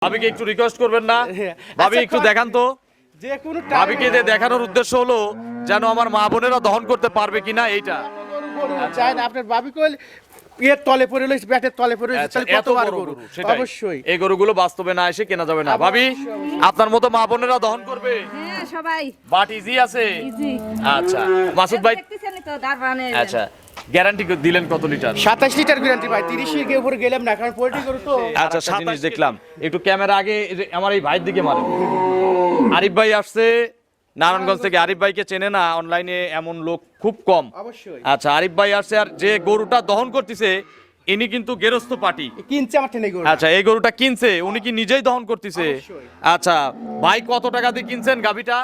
ভাবিকে একটু রিকোয়েস্ট করবেন না? ভাবি একটু দেখান তো। ভাবিকে দেখানোর উদ্দেশ্য হলো যেন আমার মা বোনেরা দহন করতে পারবে কিনা এইটা। চাই না আপনার ভাবি কইল এর তলে পড়ে লইছে, ব্যাটের তলে পড়ে লইছে, তাহলে কত বড় গরু। অবশ্যই এই গরুগুলো বাস্তবে না এসে কেনা যাবে না। ভাবি আপনার মতো মা বোনেরা দহন করবে? হ্যাঁ সবাই। বাট ইজি আছে? ইজি। আচ্ছা মাসুদ ভাই, দেখতেছেন তো দারবানে। আচ্ছা গ্যারান্টি দিলেন কত লিটার? 27 লিটার গ্যারান্টি ভাই, 30 এর উপরে গেলাম না, কারণ পোল্ট্রি গরু তো। আচ্ছা 27 দেখলাম। একটু ক্যামেরা আগে আমার এই ভাইয়ের দিকে মারেন। আরিফ ভাই আসছে নারায়ণগঞ্জ থেকে। আরিফ ভাইকে চেনে না অনলাইনে এমন লোক খুব কম। অবশ্যই আচ্ছা আরিফ ভাই আসছে, আর যে গরুটা দহন করতেছে ইনি কিন্তু গেরস্ত পার্টি। কিনছে আমার টেনে গরু। আচ্ছা এই গরুটা কিনছে, উনি কি নিজেই দহন করতেছে? অবশ্যই। আচ্ছা ভাই কত টাকা দিয়ে কিনছেন গাবিটা?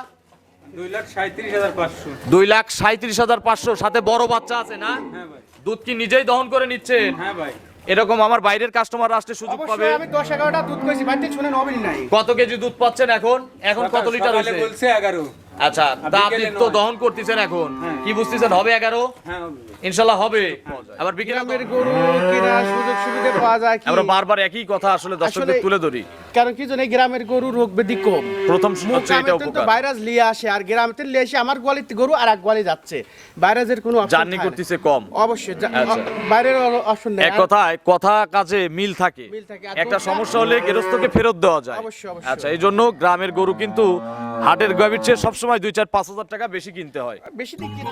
2,37,500। 2,37,500। সাথে বড় বাচ্চা আছে না? হ্যাঁ ভাই। দুধ কি নিজেই দহন করে নিচ্ছেন? হ্যাঁ ভাই। এরকম আমার বাইরের কাস্টমার আসতে সুযোগ পাবে? অবশ্যই আমি 10-11টা দুধ কইছি, বাড়িতে শুনেন হবেই নাই। কত কেজি দুধ পাচ্ছেন এখন? এখন কত লিটার সকালে হয়েছে? বলছে 11। আচ্ছা তা আপনি বিকেলে তো 9। দহন করতেছেন এখন, হ্যাঁ। কি বুঝতেছেন হবে 11? হ্যাঁ হবে। ইনশাআল্লাহ হবে। আবার বিকেলে গ্রামের গরু কিনা সুযোগ সুবিধা পাওয়া যায় কি? আমরা বারবার একই কথা আসলে দর্শকদের আসলে- তুলে ধরি। কারণ কি জানেন গ্রামের গরু রোগ ব্যাধি কম। প্রথম হচ্ছে এটা মুখ তো উপকার। ভাইরাস লিয়ে আসে, আর গ্রামেতে লিয়ে এসে আমার গোয়ালিতে গরু আর এক গোয়ালি যাচ্ছে, ভাইরাসের কোনো option জার্নি থাকে না। করতেছে কম। অবশ্যই আচ্ছা। বাইরের অপশন নেই। এক কথায় কথা কাজে মিল থাকে। মিল থাকে। আর একটা গরুটা- সমস্যা হলে গেরস্তকে ফেরত দেওয়া যায়। অবশ্যই, অবশ্যই। আচ্ছা এই জন্য গ্রামের গরু কিন্তু হাটের গাভীর চেয়ে সবসময় 2-4-5 হাজার টাকা বেশি কিনতে হয়। বেশি দিক কিনা।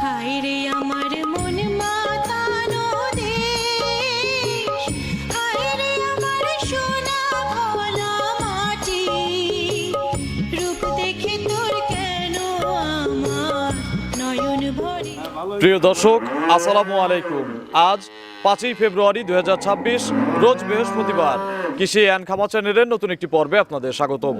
হায়রে আমার মন মাতানো দেশ, হায়রে আমার সোনা ভোলা মাটি, রূপ দেখে তোর কেন আমার নয়ন ভরে। প্রিয় দর্শক আসসালামু আলাইকুম। আজ 5ই ফেব্রুয়ারি 2026 রোজ বৃহস্পতিবার। কৃষি অ্যান্ড খামার চ্যানেলের নতুন একটি পর্বে আপনাদের স্বাগতম।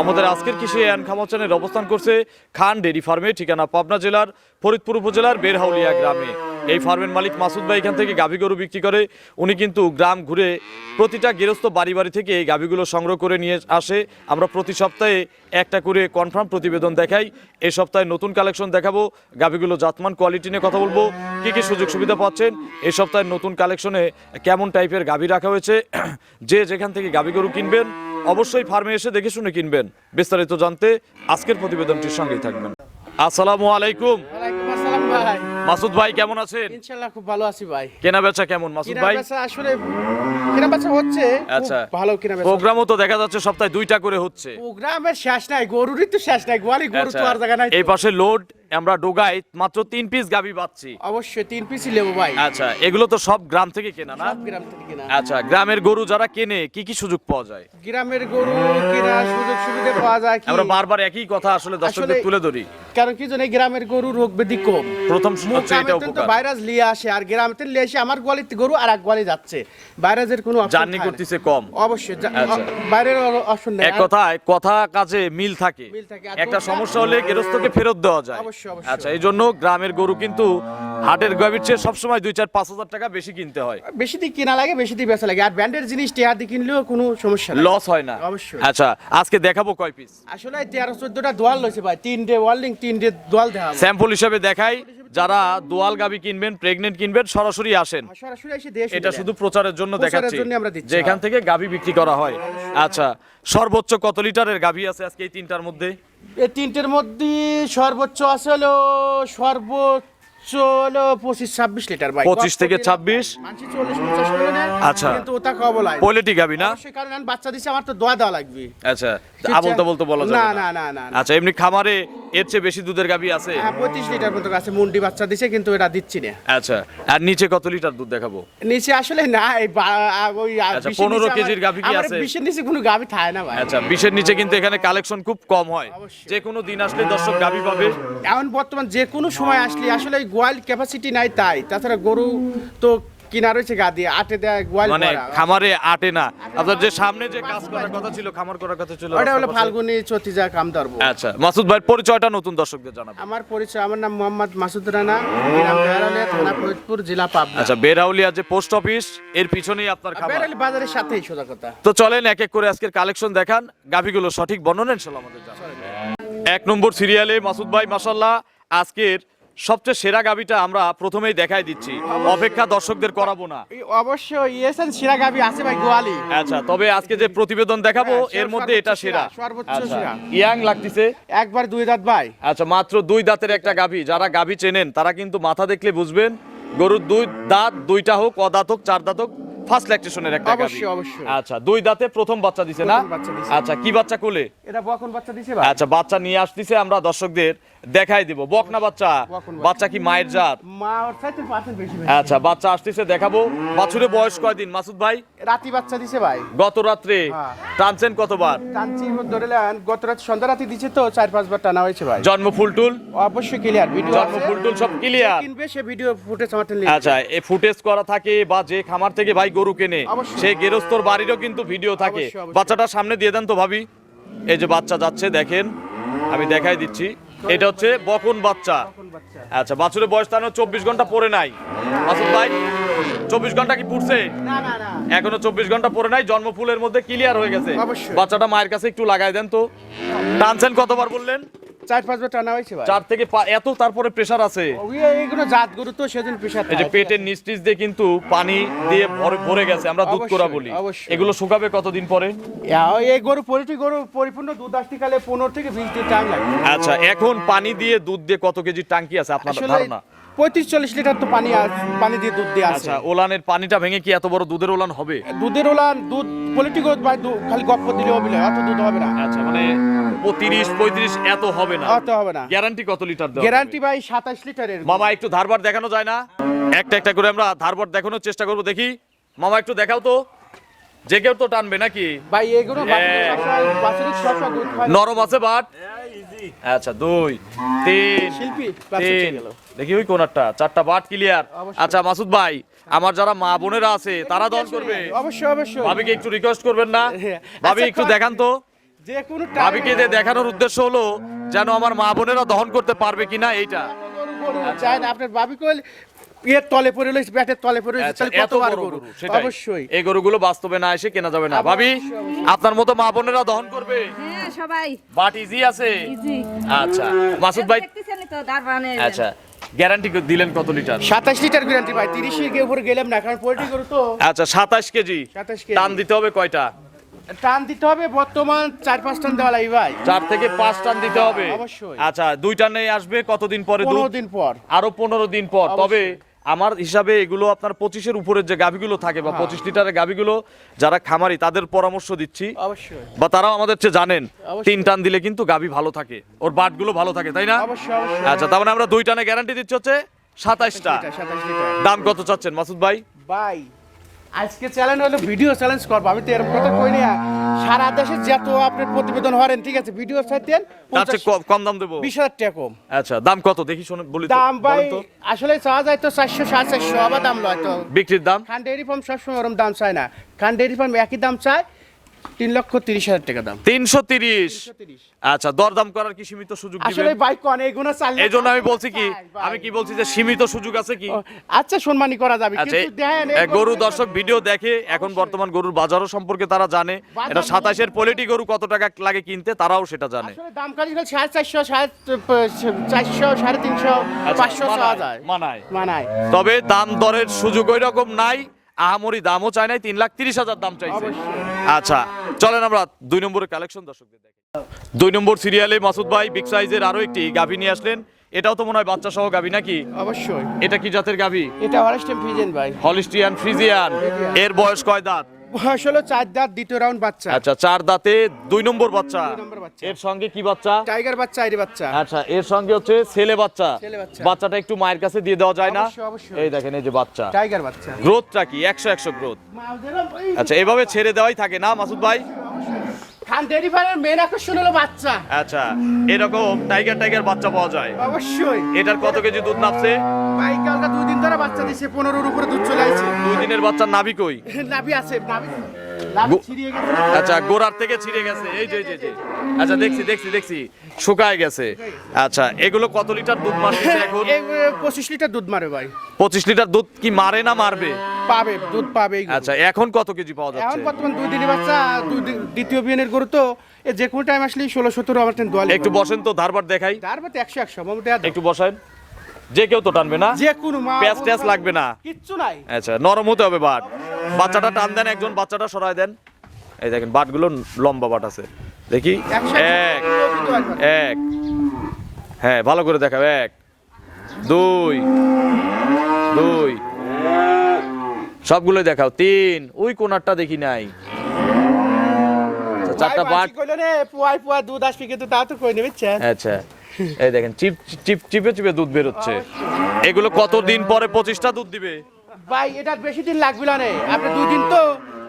আমাদের আজকের কৃষি অ্যান্ড খামার চ্যানেল অবস্থান করছে খান ডেইরি ফার্মে, ঠিকানা পাবনা জেলার ফরিদপুর উপজেলার বেরহাউলিয়া গ্রামে। এই ফার্মের মালিক মাসুদ ভাই এখান থেকে গাভী গরু বিক্রি করে। উনি কিন্তু গ্রাম ঘুরে প্রতিটা গৃহস্থ বাড়ি বাড়ি থেকে এই গাভীগুলো সংগ্রহ করে নিয়ে আসে। আমরা প্রতি সপ্তাহে একটা করে কনফার্ম প্রতিবেদন দেখাই। এই সপ্তাহে নতুন কালেকশন দেখাবো, গাভীগুলো জাতমান কোয়ালিটি নিয়ে কথা বলবো, কি কি সুযোগ সুবিধা পাচ্ছেন, এই সপ্তাহের নতুন কালেকশনে কেমন টাইপের গাভী রাখা হয়েছে। যে যেখান থেকে গাভী গরু কিনবেন অবশ্যই ফার্মে এসে দেখে শুনে কিনবেন। বিস্তারিত জানতে আজকের প্রতিবেদনটির সঙ্গেই থাকবেন। আসসালামু আলাইকুম। ওয়ালাইকুম আসসালাম ভাই। মাসুদ ভাই কেমন আছেন? ইনশাআল্লাহ খুব ভালো আছি ভাই। কেনা বেচা কেমন মাসুদ কিনা ভাই? বেচা আসলে কিনা বেচা হচ্ছে, আচ্ছা খুব ভালো কিনা বেচা। প্রোগ্রামও তো দেখা যাচ্ছে সপ্তাহে 2টা করে হচ্ছে। প্রোগ্রামের শেষ নাই, গরুরই তো শেষ নাই, গোয়ালি গরু আচ্ছা, তো আর জায়গা নাই তো। এই পাশে লোড আমরা ডোগাই মাত্র 3 পিস গাভী পাচ্ছি। অবশ্যই 3 পিসই নেবো ভাই। আচ্ছা এগুলো তো সব গ্রাম থেকে কেনা না? সব গ্রাম থেকে কিনা। আচ্ছা গ্রামের গরু যারা কেনে কি কি সুযোগ পাওয়া যায়? গ্রামের গরু কিনা সুযোগ সুবিধা পাওয়া যায় কি? আমরা বারবার একই কথা আসলে দর্শকদের আসলে- তুলে ধরি। কারণ কি জানেন গ্রামের গরু রোগ ব্যাধি কম। প্রথম হচ্ছে এটা মুখ তো উপকার। ভাইরাস লিয়ে আসে, আর গ্রামেতে লিয়ে এসে আমার গোয়ালিতে গরু আর এক গোয়ালি যাচ্ছে, ভাইরাসের কোনো option জার্নি থাকে না। করতেছে কম। অবশ্যই আচ্ছা। বাইরের অপশন নেই। এক কথায় কথা কাজে মিল থাকে। মিল থাকে। আর একটা গরুটা- সমস্যা হলে গৃহস্থকে ফেরত দেওয়া যায়। অবশ্যই, অবশ্যই। আচ্ছা এই জন্য গ্রামের গরু কিন্তু হাটের গাভীর চেয়ে সবসময় 2-4-5 হাজার টাকা বেশি কিনতে হয়। বেশি দিক কিনা লাগে, বেশি দিক বেচা লাগে, আর ব্র্যান্ডের জিনিস টিয়ার দিয়ে কিনলেও কোনো সমস্যা নেই। লস হয় না। অবশ্যই। আচ্ছা আজকে দেখাবো কয় পিস? আসলে 13-14টা দোয়াল লইছে ভাই, 3টে ওয়ার্লিং 3টে দোয়াল দেওয়া হবে। স্যাম্পল হিসেবে দেখাই, যারা দোয়াল গাভী কিনবেন, প্রেগনেন্ট কিনবেন সরাসরি আসেন। সরাসরি এসে দেশ এটা শুধু প্রচারের জন্য প্রচারের দেখাচ্ছি জন্য আমরা দিচ্ছি। যে এখান থেকে গাভী বিক্রি করা হয়। আচ্ছা সর্বোচ্চ কত লিটারের গাভী আছে আজকে এই 3টার মধ্যে? এই 3টের মধ্যে সর্বোচ্চ আছে হলো 25-26 লিটার ভাই। 25 থেকে 26? মানছি 40-50 করে নেয়। আচ্ছা। কিন্তু ওটা কবলাই পোলেটি গাভী না? অবশ্যই, কারণ আমি বাচ্চা দিছি, আমার তো দোয়া দেওয়া লাগবে। আচ্ছা আবল তো বলতে বলা যাবে না না। না না না না। আচ্ছা এমনি খামারে এর চেয়ে বেশি দুধের গাভী আছে? হ্যাঁ 35 লিটার মতো আছে, মুন্ডি বাচ্চা দিছে কিন্তু এটা দিচ্ছি না। আচ্ছা, আর নিচে কত লিটার দুধ দেখাবো? নিচে আসলে না এই ওই আচ্ছা, 20 15 নিচে কেজির গাভী কি আমার আছে? 20 এর নিচে কোনো গাভী থাকে না ভাই। আচ্ছা, 20-এর নিচে কিন্তু এখানে কালেকশন খুব কম হয়। অবশ্যই। যে কোনো দিন আসলে দর্শক গাভী পাবে। এখন বর্তমান যে কোনো সময় আসলে আসলে এই গোয়াল ক্যাপাসিটি নাই, তাই তাছাড়া গরু তো কিনা রয়েছে গা দিয়ে আটে দেয় গোয়াল মানে ভরা। খামারে আটে না। আপনার যে সামনে যে কাজ করার কথা ছিল, খামার করার কথা ছিল, ওটা হলো রাস্তার পাশে। ফাল্গুনি চতিজা কামদর্ব। আচ্ছা, মাসুদ ভাইয়ের পরিচয়টা নতুন দর্শকদের জানাবেন। আমার পরিচয়, আমার নাম মোহাম্মদ মাসুদ রানা, গ্রাম বেহারালিয়া, থানা ফরিদপুর, জেলা পাবনা। আচ্ছা, বেরাউলিয়া যে পোস্ট অফিস এর পিছনেই আপনার খামার। বেহারালি বাজারের সাথেই সোজা কথা। তো চলেন এক এক করে আজকের কালেকশন দেখান, গাভীগুলো সঠিক বর্ণনা ইনশাআল্লাহ আমাদের জানাবেন। 1 নম্বর সিরিয়ালে মাসুদ ভাই মাশাআল্লাহ আজকের সবচেয়ে সেরা গাভীটা আমরা প্রথমেই দেখাই দিচ্ছি, অপেক্ষা দর্শকদের করাবো না। অবশ্যই ইয়েছেন সেরা গাভী আছে ভাই গোয়ালি। আচ্ছা, তবে আজকে যে প্রতিবেদন দেখাবো হ্যাঁ, এর মধ্যে এটা সেরা, সর্বোচ্চ আচ্ছা, সেরা। ইয়াং লাগতেছে। একবার 2 দাঁত ভাই। আচ্ছা, মাত্র 2 দাঁতের একটা গাভী। যারা গাভী চেনেন তারা কিন্তু মাথা দেখলে বুঝবেন গরুর 2 দাঁত, 2টা হোক, অদাঁত হোক, 4 দাঁত হোক, ফার্স্ট ল্যাকটেশনের একটা গাভী। অবশ্যই, অবশ্যই। আচ্ছা, 2 দাঁতে প্রথম বাচ্চা দিছে না? প্রথম বাচ্চা দিছে। আচ্ছা, কি বাচ্চা কোলে? এটা বকন বাচ্চা দিছে ভাই। আচ্ছা, বাচ্চা নিয়ে আসতেছে, আমরা দর্শকদের দেখাই দিব। বকনা বাচ্চা, বকনা বাচ্চা। বাচ্চা কি মায়ের জাত? মা ওর চাইতে 5% বেশি ভাই। আচ্ছা, বাচ্চা আসতেছে, দেখাবো। বাছুরের বয়স কয়দিন মাসুদ ভাই? রাতি বাচ্চা দিছে ভাই। গত রাত্রে হ্যাঁ। টানছেন কতবার? টানচি ধরেলেন গত রাত সন্ধ্যা রাতে দিছে তো 4-5 বার টানা হয়েছে ভাই। জন্ম ফুলটুল? অবশ্যই ক্লিয়ার ভিডিও জন্ম ফুলটুল সব ক্লিয়ার? কিনবে সে ভিডিও ফুটেজ আমার থেকে আচ্ছা, এই ফুটেজ করা থাকে বা যে খামার থেকে ভাই গরু কেনে অবশ্যই। সেই গেরস্তর বাড়িরও কিন্তু ভিডিও থাকে। অবশ্যই, অবশ্যই। বাচ্চাটা সামনে দিয়ে দেন তো ভাবি। এই যে বাচ্চা যাচ্ছে, দেখেন আমি দেখাই দিচ্ছি। এটা হচ্ছে বকন বাচ্চা। বাচ্চা। আচ্ছা, বাছুরের বয়স তার 24 ঘন্টা পরে নাই মাসুদ ভাই? 24 ঘন্টা কি পুড়ছে? না না না। এখনো 24 ঘন্টা পরে নাই, জন্ম ফুলের মধ্যে ক্লিয়ার হয়ে গেছে। অবশ্যই। বাচ্চাটা মায়ের কাছে একটু লাগাই দেন তো। টানছেন কতবার বললেন? 4-5 বার টানা হয়েছে ভাই। 4 থেকে এত, তারপরে প্রেসার আছে। ওই এইগুলো জাত গরু তো সেদিন প্রেসার এই যে পেটের নিচ টিচ দিয়ে কিন্তু পানি দিয়ে ভরে গেছে, আমরা দুধ অবশ্যই, করা বলি। অবশ্যই। এগুলো শুকাবে কতদিন পরে? এই গরু পোল্ট্রি গরু পরিপূর্ণ দুধ আসতে কালে 15 থেকে 20 দিন টাইম লাগে। আচ্ছা, এখন পানি দিয়ে দুধ দিয়ে কত কেজি টাঙ্কি আছে আপনার আসলে ধারণা? 35-40 লিটার তো পানি দিয়ে দুধ দিয়ে আছে। আচ্ছা, ওলানের পানিটা ভেঙে কি এত বড় দুধের ওলান হবে? দুধের ওলান দুধ পোল্ট্রি গরু ভাই খালি গপ্প দিলে হবে না, এত দুধ হবে না। আচ্ছা, মানে 35-35 এত হবে না। অত হবে না। গ্যারান্টি কত লিটার দেওয়া? গ্যারান্টি ভাই 27 লিটারের। মামা একটু ধারবার দেখানো যায় না? একটা একটা করে আমরা ধারবার দেখানোর চেষ্টা করব, দেখি। মামা একটু দেখাও তো, যে কেউ তো টানবে নাকি? ভাই এগুলো বাছুরের সবসময় দুধ খায়। নরম আছে বাট? আচ্ছা, 2 3 শিল্পী বাছুর 3 চলে গেল। দেখি ওই কোনটা, 4টা বাট ক্লিয়ার। অবশ্যই। আচ্ছা মাসুদ ভাই, আমার যারা মা বোনেরা আছে তারা দন করবে। অবশ্যই অবশ্যই। ভাবিকে একটু রিকোয়েস্ট করবেন না? হ্যাঁ। ভাবি আচ্ছা, একটু দেখান তো। যে কোনো ভাবিকে দিয়ে দেখানোর উদ্দেশ্য হলো যেন আমার মা বোনেরা দহন করতে পারবে কিনা এইটা। গরু চাই না আপনার ভাবি কইল এর তলে পড়ে লইছে, ব্যাটের তলে পড়ে লইছে, আচ্ছা, তাহলে এত কতবার বড় গরু? গরু, সেটাই। অবশ্যই। এই গরুগুলো বাস্তবে না এসে কেনা যাবে না। ভাবি, অবশ্যই। আপনার মতো মা বোনেরা দহন করবে? হ্যাঁ সবাই বাট ইজি আছে? ইজি। আচ্ছা, মাসুদ ভাই, দেখতেছেন তো দারবানে। আচ্ছা গ্যারান্টি দিলেন কত লিটার? 27 লিটার গ্যারান্টি ভাই, 30 এর উপরে গেলাম না, কারণ পোল্ট্রি গরু তো। আচ্ছা, 27 কেজি। 27 কেজি। টান দিতে হবে কয়টা? টান দিতে হবে বর্তমান 4-5 টান দেওয়া লাগবে ভাই। 4 থেকে 5 টান দিতে হবে। অবশ্যই। আচ্ছা, 2 টানে আসবে কতদিন পরে দুধ? 15 দিন পর। আরো 15 দিন পর। অবশ্যই। তবে আমার হিসাবে এগুলো আপনার 25-এর উপরের যে গাভীগুলো থাকে বা হ্যাঁ। 25 লিটারের গাভীগুলো যারা খামারি তাদের পরামর্শ দিচ্ছি, অবশ্যই বা তারাও আমাদের চেয়ে জানেন, অবশ্যই। 3 টান দিলে কিন্তু গাভী ভালো থাকে, ওর বাটগুলো ভালো থাকে, তাই না? অবশ্যই অবশ্যই। আচ্ছা, তার মানে আমরা 2 টানে গ্যারান্টি দিচ্ছি হচ্ছে 27টা। 27 লিটার। দাম কত চাচ্ছেন মাসুদ ভাই? ভাই আজকে চ্যালেঞ্জ হলো ভিডিও চ্যালেঞ্জ করবো, আমি তো এরকম কথা কই না। সারা দেশে যত আপনার প্রতিবেদন হরেন, ঠিক আছে, ভিডিও সাইতেন তার চেয়ে কম দাম দেবো? 20,000 টাকা কম। আচ্ছা, দাম কত দেখি শুনে বলি তো। দাম ভাই বলেন তো। আসলে চাওয়া যায় তো 400-450, আবার দাম লয় তো। বিক্রির দাম? খান ডেয়ারি ফার্ম সবসময় ওরকম দাম চায় না, খান ডেয়ারি ফার্ম একই দাম চায় 3,30,000 টাকা দাম। 330। 330। আচ্ছা, দরদাম করার কি সীমিত সুযোগ আসলে দিবেন? ভাই কোন এগুলো চাললে এই জন্য আমি বলছি কি, ভাই। আমি কি বলছি যে সীমিত সুযোগ আছে কি? ও, আচ্ছা সম্মানী করা যাবে, আচ্ছা, কিন্তু দেখেন এই গরু দর্শক ভিডিও দেখে, এখন বর্তমান গরুর বাজারও সম্পর্কে তারা জানে। বাজার এটা 27-এর পোলেটি গরু কত টাকা লাগে কিনতে তারাও সেটা জানে। আসলে দাম কাজ 450, 450, 350, আচ্ছা, 500 চাওয়া যায়, মানায়। মানায়। তবে দাম দরের সুযোগ ওই রকম নাই, আহামরি দামও চায় নাই, 3,30,000 দাম চাইছে। অবশ্যই। আচ্ছা, চলেন আমরা 2 নম্বরের কালেকশন দর্শকদের দেখি। 2 নম্বর সিরিয়ালে মাসুদ ভাই বিগ সাইজের আরো একটি গাভী নিয়ে আসলেন। এটাও তো মনে হয় বাচ্চা সহ গাভী নাকি? অবশ্যই। এটা কি জাতের গাভী? এটা হলস্টাইন ফ্রিজিয়ান ভাই। Holstein Friesian. এর বয়স কয় দাঁত? বয়স হলো 4 দাঁত, দ্বিতীয় রাউন্ড বাচ্চা। আচ্ছা 4 দাঁতে 2 নম্বর বাচ্চা। 2 নম্বর বাচ্চা। এর সঙ্গে কি বাচ্চা? টাইগার বাচ্চা, আইরি বাচ্চা। আচ্ছা এর সঙ্গে হচ্ছে ছেলে বাচ্চা। ছেলে বাচ্চা। বাচ্চাটা একটু মায়ের কাছে দিয়ে দেওয়া যায় না? অবশ্যই, অবশ্যই। এই দেখেন এই যে বাচ্চা, টাইগার বাচ্চা। গ্রোথটা কি 100 গ্রোথ? আচ্ছা এভাবে ছেড়ে দেওয়াই থাকে না মাসুদ ভাই? খান ডেইরি ফার্মের মেন আকর্ষণ হলো বাচ্চা। আচ্ছা এরকম টাইগার বাচ্চা পাওয়া যায়। অবশ্যই। এটার কত কেজি দুধ নামছে? ভাই কালকে 2 দিন ধরে বাচ্চা দিছে, 15-এর উপরে দুধ চলে আসছে। 2 দিনের বাচ্চার নাভি কই? নাভি আছে, নাভি গো- ছিড়িয়ে গেছে। আচ্ছা গোড়ার থেকে ছিঁড়ে গেছে, এই যে আচ্ছা দেখছি শুকায় গেছে। আচ্ছা এগুলো কত লিটার দুধ মারছে এখন? এই 25 লিটার দুধ মারে ভাই। 25 লিটার দুধ কি মারে না মারবে? পাবে, দুধ পাবে এই গরু। আচ্ছা এখন কত কেজি পাওয়া এখন যাচ্ছে? বর্তমান 2 দিনের বাচ্চা, দ্বিতীয় বিয়ানের গরু তো এ যে কোনো টাইম আসলে 16-17 আমার টেন দোয়ালে। একটু বসেন তো, ধারবার দেখাই। তারপর 100 মোটামুটি একটু বসেন, যে কেউ তো টানবে না, যে কোনো মা প্যাঁচ ট্যাঁচ লাগবে না। কিচ্ছু নাই। আচ্ছা নরম হতে হবে বাট। বাচ্চাটা টান দেন, একজন বাচ্চাটা সরায় দেন। এই দেখেন বাটগুলো লম্বা বাট আছে, দেখি 1 হ্যাঁ ভালো করে দেখাও, 1 2 সবগুলোই দেখাও, 3 ওই কোনারটা দেখি নাই। আচ্ছা, 4টা বাট। কইলো রে পুয়াই দুধ আসবে, কিন্তু তা তো কই নেবে চা। আচ্ছা এই দেখেন চিপে দুধ বের হচ্ছে। এগুলো কতদিন পরে 25টা দুধ দিবে? ভাই এটা বেশি দিন লাগবে না রে, আপনি 2 দিন তো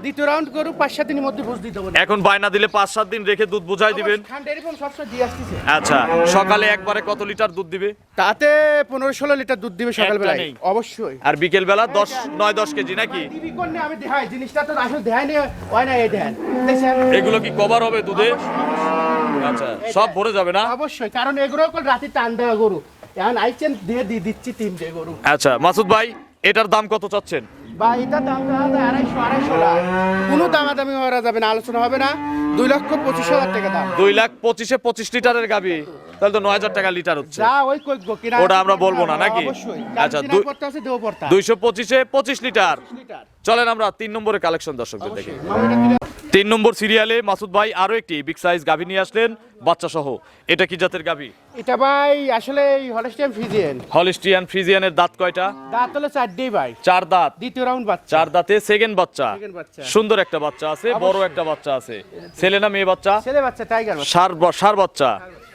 দ্বিতীয় রাউন্ড গরু 5-7 দিনের মধ্যে বুঝ দিতে হবে। এখন বায়না দিলে 5-7 দিন রেখে দুধ বুঝাই দিবেন। খান ডেইরি ফার্ম সবসময় দিয়ে আসতেছে। আচ্ছা সকালে একবারে কত লিটার দুধ দিবে? তাতে 15-16 লিটার দুধ দিবে সকালবেলায়। একটা নেই। অবশ্যই। আর বিকেল বেলা 9-10 কেজি নাকি? দিবি কোন আমি দেখাই জিনিসটা তো আসলে দেখাই নি, হয় না এই দেন দেখছেন। এগুলো কি কভার হবে দুধে? আচ্ছা সব ভরে যাবে না? অবশ্যই, কারণ এগুলো কোন রাতে টান দেওয়া গরু। এখন আইছেন দিয়ে দিচ্ছি 3টে গরু। আচ্ছা মাসুদ ভাই এটার দাম কত চাচ্ছেন? বা এটা দাম 250 লাখ। কোনো দামাদামি করা যাবে না, আলোচনা হবে না। 2,25,000 টাকা দাম। 2,25,000-এ 25 লিটারের গাবি, তাহলে তো 9,000 টাকা লিটার হচ্ছে। যা ওই কই গো কিনা, ওটা আমরা বলবো না নাকি? অবশ্যই। আচ্ছা, আচ্ছা পড়তে আছে দেও পড়তা 225-এ 25 লিটার। লিটার। চলেন আমরা 3 নম্বরের কালেকশন দর্শকদের দেখি। অবশ্যই। মামুটা কিনা 3 নম্বর সিরিয়ালে মাসুদ ভাই আরো একটি বিগ সাইজ গাভী নিয়ে আসলেন বাচ্চা সহ। এটা কি জাতের গাভী? এটা ভাই আসলে হলস্টিয়ান ফ্রিজিয়ান। হলিস্টিয়ান ফ্রিজিয়ানের দাঁত কয়টা? দাঁত হলো 4 ভাই। 4 দাঁত। দ্বিতীয় রাউন্ড বাচ্চা। 4 দাঁতে সেকেন্ড বাচ্চা। Second বাচ্চা। সুন্দর একটা বাচ্চা আছে, বড় অবশ্যই। একটা বাচ্চা আছে। ছেলে না মেয়ে বাচ্চা? ছেলে বাচ্চা, টাইগার বাচ্চা। সার বাচ্চা,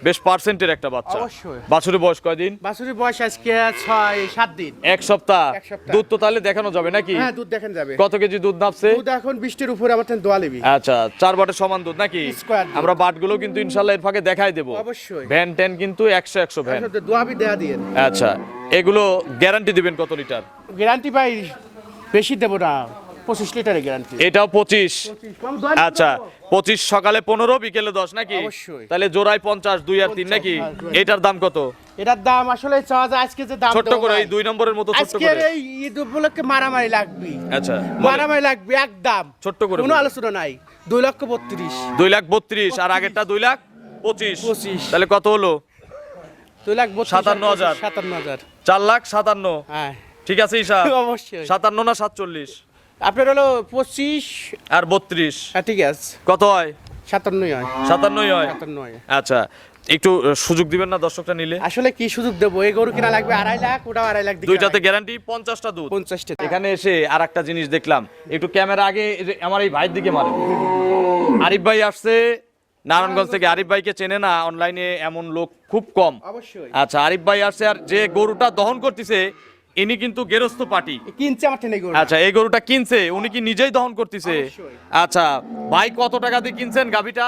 বেশ পার্সেন্টের একটা বাচ্চা। অবশ্যই। বাছুরের বয়স কয়দিন? বাছুরের বয়স আজকে 6-7 দিন। 1 সপ্তাহ। 1 সপ্তাহ। দুধ তো তাহলে দেখানো যাবে নাকি? হ্যাঁ দুধ দেখেন যাবে। কত কেজি দুধ নাপছে? দুধ এখন 20-র উপরে আমার টেন দোয়া লিবি। আচ্ছা 4 বাটের সমান দুধ নাকি? Square দুধ। আমরা বাটগুলো কিন্তু ইনশাআল্লাহ এর ফাঁকে দেখাই দেব। অবশ্যই। ভ্যান ট্যান কিন্তু 100 ভ্যান। আসলে দোয়াবি দেয়া দিয়ে। আচ্ছা এগুলো গ্যারান্টি দিবেন কত লিটার? গ্যারান্টি ভাই বেশি দেব না, 25 লিটারের গ্যারান্টি। এটাও 25। আচ্ছা 25 সকালে 15 বিকেলে 10 নাকি? অবশ্যই। তাহলে জোড়ায় 50, 2 আর 3 নাকি? হ্যাঁ, জোড়ায়। এটার দাম কত? এটার দাম আসলে চাওয়া যায় আজকে যে দাম ছোট্ট দেবো করে ভাই। এই 2 নম্বরের মতো ছোট্ট আজকের করে। এই ঈদ উপলক্ষে মারামারি লাগবে। আচ্ছা মারামারি লাগবে একদম। ছোট্ট করে কোনো বলুন। আলোচনা নাই। 2,32,000 2,32,000 আর আগেরটা 2,25,000। 25 তাহলে কত হলো? 2,32,000 57,000 57,000 4,57,000। হ্যাঁ ঠিক আছে হিসাব? অবশ্যই। 57 না 47? আপনার হলো 25 আর 32 হ্যাঁ ঠিক আছে, কত হয়? 57 হয়। 57 হয়। 57 হয়। আচ্ছা একটু সুযোগ দিবেন না দর্শকটা নিলে? আসলে কি সুযোগ দেবো, এই গরু কিনা লাগবে 2.5 লাখ, ওটাও 2.5 লাখ দিকে দুইটাতে গ্যারান্টি 50টা দুধ। 50 টাকা। এখানে এসে আর একটা জিনিস দেখলাম, একটু ক্যামেরা আগে এই যে আমার এই ভাইয়ের দিকে মারে। আরিফ ভাই আসছে নারায়ণগঞ্জ থেকে। আরিফ ভাইকে চেনে না অনলাইনে এমন লোক খুব কম। অবশ্যই। আচ্ছা আরিফ ভাই আসছে, আর যে গরুটা দহন করতেছে ইনি কিন্তু গেরস্ত পার্টি। কিনছে আমার টেনে গরু। আচ্ছা এই গরুটা কিনছে, উনি কি নিজেই দহন করতেছে? অবশ্যই। আচ্ছা ভাই কত টাকা দিয়ে কিনছেন গাভিটা?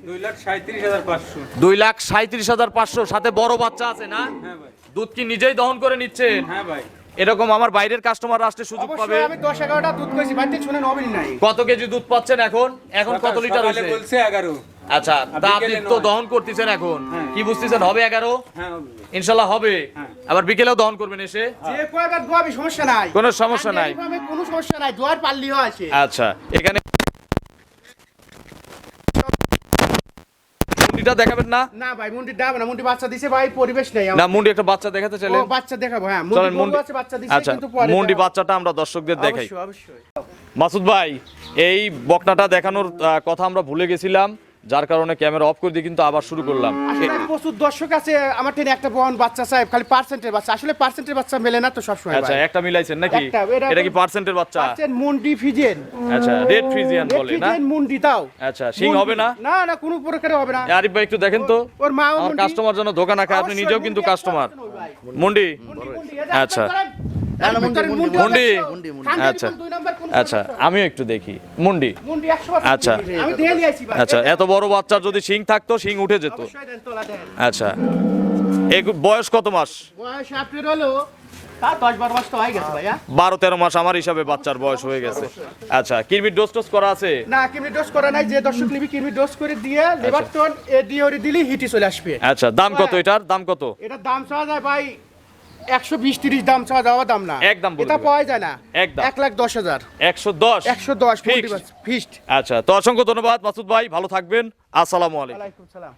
2,37,500। 2,37,500। সাথে বড় বাচ্চা আছে না? হ্যাঁ ভাই। দুধ কি নিজেই দহন করে নিচ্ছেন? হ্যাঁ ভাই। এরকম আমার বাইরের কাস্টমার আসলে সুযোগ পাবে। অবশ্যই আমি 10-11টা দুধ কইছি, বাড়িতে শুনেন হবেই নাই। কত কেজি দুধ পাচ্ছেন এখন? এখন কত লিটার সকালে হয়েছে? বলছে 11। আচ্ছা তা আপনি বিকেলে তো 9। দহন করতেছেন এখন, হ্যাঁ। কি বুঝতেছেন হবে 11? হ্যাঁ ইনশাল্লাহ হবে। হ্যাঁ। আবার বিকেলেও দহন করবেন এসে? যে কয়টা দোয়াবি সমস্যা নাই। কোনো সমস্যা নাই। কোনো সমস্যা নাই, দোয়ার পাল্লিও আছে। আচ্ছা এখানে মুন্ডিটা দেখাবেন না? না ভাই মুন্ডি দাও না, মুন্ডি বাচ্চা দিছে ভাই, পরিবেশ নেই না আমার। মুন্ডি একটা বাচ্চা দেখাতে ও চাইলেন? বাচ্চা দেখাবো, হ্যাঁ চলেন মুন্ডি আছে, বাচ্চা দিছে আচ্ছা কিন্তু পরে মুন্ডি দেখাবো। বাচ্চাটা আমরা দর্শকদের দেখাই। অবশ্যই অবশ্যই। মাসুদ ভাই এই বকনাটা দেখানোর কথা আমরা ভুলে গেছিলাম। যার কারণে ক্যামেরা অফ করে দিয়ে কিন্তু আবার শুরু করলাম। আসলে প্রচুর দর্শক আছে আমার টেনে একটা বহন বাচ্চা সাহেব, খালি পার্সেন্টের বাচ্চা, আসলে পার্সেন্টের বাচ্চা মেলে না তো সবসময়। আচ্ছা, একটা মিলাইছেন নাকি? একটা, এটা কি পার্সেন্টের বাচ্চা? পার্সেন্ট মুন্ডি ফিজেন। আচ্ছা, রেড ফ্রিজিয়ান বলে না? মুন্ডি তাও। আচ্ছা, শিং হবে না? না না, কোনো প্রকারে হবে না। আরিফ ভাই একটু দেখেন তো, ওর মা আমার কাস্টমার যেন ধোকা না খায়, আপনি নিজেও কিন্তু কাস্টমার। মুন্ডি, আচ্ছা মুন্ডি, আচ্ছা আচ্ছা, আমিও একটু দেখি মুন্ডি। আচ্ছা। আমি দিয়ে নিয়েছি ভাই। আচ্ছা, এত বড় বাচ্চার যদি শিং থাকতো, শিং উঠে যেত। অবশ্যই দেন, তোলা দেন। আচ্ছা, এই বয়স কত মাস? বয়স আপনার হলো তা 10-12 মাস তো হয়ে গেছে ভাইয়া। 12-13 মাস আমার হিসাবে বাচ্চার বয়স হয়ে গেছে। আচ্ছা, কিরমির ডোজ টোজ করা আছে? না, কিডনি ডোজ করা নাই, যে দর্শক নিবি কিডনি ডোজ করে দিয়ে লেবারটন এ দিয়ে ওরে দিলি হিটি চলে আসবে। আচ্ছা, দাম কত এটার? দাম কত? এটার দাম চাওয়া যায় ভাই 120-30 দাম চাওয়া যাওয়া দাম না, একদম বলে এটা দিবেন। পাওয়া যায় না। একদম। 1,10,000 110? 110 Fixed? ফিক্সড। আচ্ছা, তো অসংখ্য ধন্যবাদ মাসুদ ভাই, ভালো থাকবেন। আসসালামু আলাইকুম। ওয়ালাইকুম সালাম।